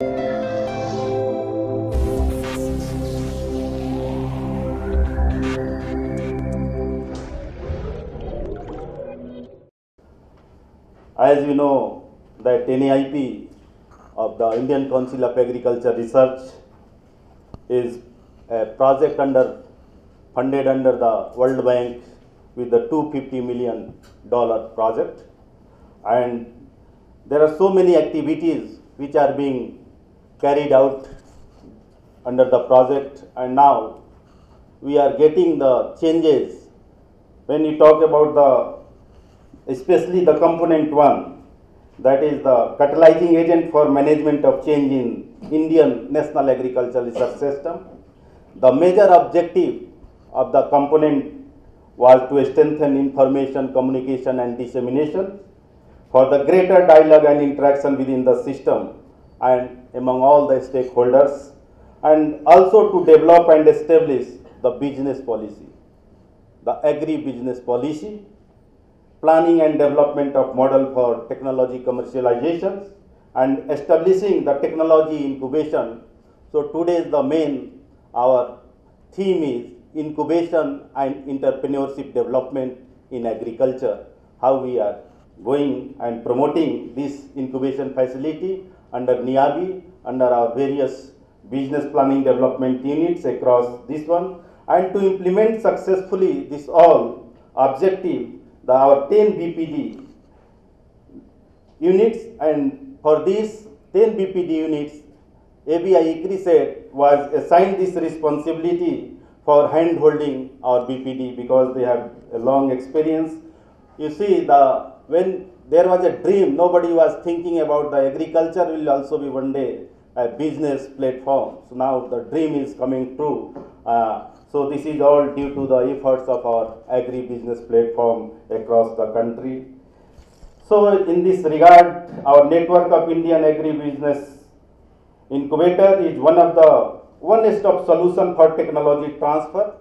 As you know, that NAIP of the Indian Council of Agriculture Research is a project funded under the World Bank with the $250 million project, and there are so many activities which are being carried out under the project, and now we are getting the changes. When you talk about especially the component 1, that is the catalyzing agent for management of change in Indian National Agricultural Research System. The major objective of the component was to strengthen information, communication and dissemination for the greater dialogue and interaction within the system and among all the stakeholders, and also to develop and establish the business policy, the agri-business policy, planning and development of model for technology commercialization, and establishing the technology incubation. So today our theme is incubation and entrepreneurship development in agriculture, how we are going and promoting this incubation facility under NIABI, under our various business planning development units across this one, and to implement successfully this all objective, our 10 BPD units, and for these 10 BPD units, ABI ICRISAT was assigned this responsibility for hand-holding our BPD because they have a long experience. You see, when there was a dream, nobody was thinking about the agriculture will also be one day a business platform. So now the dream is coming true. So this is all due to the efforts of our agri-business platform across the country. So in this regard, our network of Indian agri-business incubator is one of the one-stop solution for technology transfer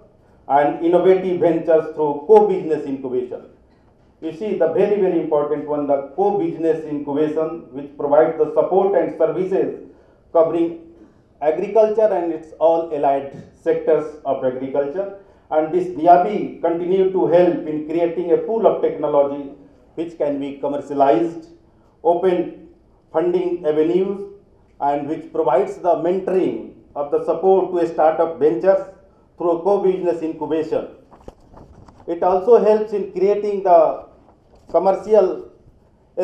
and innovative ventures through co-business incubation. You see, the very, very important one, the co-business incubation, which provides the support and services covering agriculture and its all allied sectors of agriculture. And this NIABI continue to help in creating a pool of technology which can be commercialized, open funding avenues, and which provides the mentoring of the support to startup ventures through co-business incubation. It also helps in creating the commercial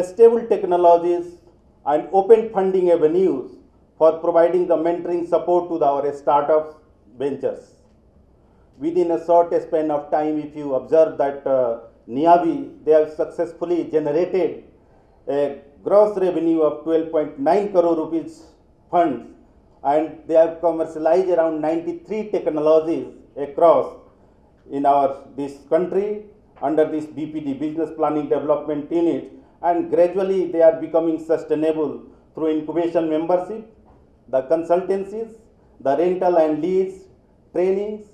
stable technologies and open funding avenues for providing the mentoring support to our startup ventures. Within a short span of time, if you observe that NIABI, they have successfully generated a gross revenue of 12.9 crore rupees funds, and they have commercialized around 93 technologies across in this country under this BPD, Business Planning Development Unit, and gradually they are becoming sustainable through incubation membership, the consultancies, the rental and lease, trainings,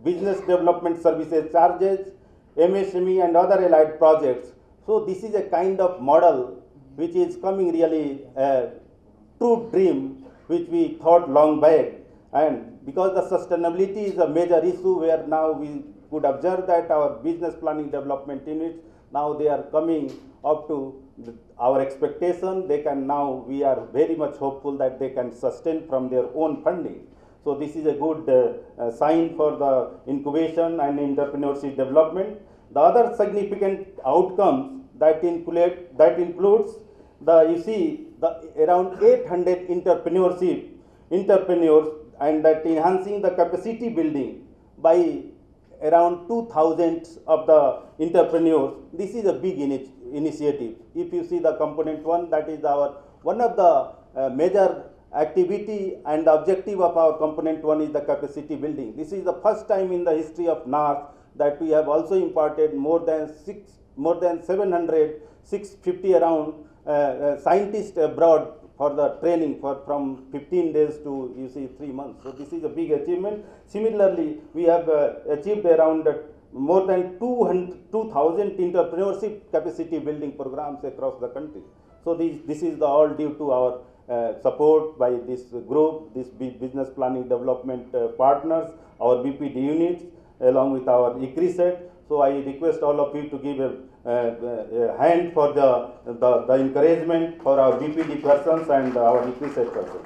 business development services charges, MSME and other allied projects. So this is a kind of model which is coming really a true dream which we thought long back, and because the sustainability is a major issue where now we could observe that our business planning development units, now they are coming up to our expectation. They can now, we are very much hopeful that they can sustain from their own funding. So this is a good sign for the incubation and entrepreneurship development. The other significant outcomes that includes around 800 entrepreneurs, and that enhancing the capacity building by around 2,000 of the entrepreneurs. This is a big initiative. If you see the component 1, that is one of the major activity and the objective of our component 1 is the capacity building. This is the first time in the history of NARS that we have also imparted more than 700, 650 around scientists abroad for the training from 15 days to 3 months. So this is a big achievement. Similarly, we have achieved around more than 2,000 entrepreneurship capacity building programs across the country. So this is all due to our support by this group, this business planning development partners, our BPD units, along with our ICRISET. So I request all of you to give a hand for the encouragement for our BPD persons and our ICRISET persons.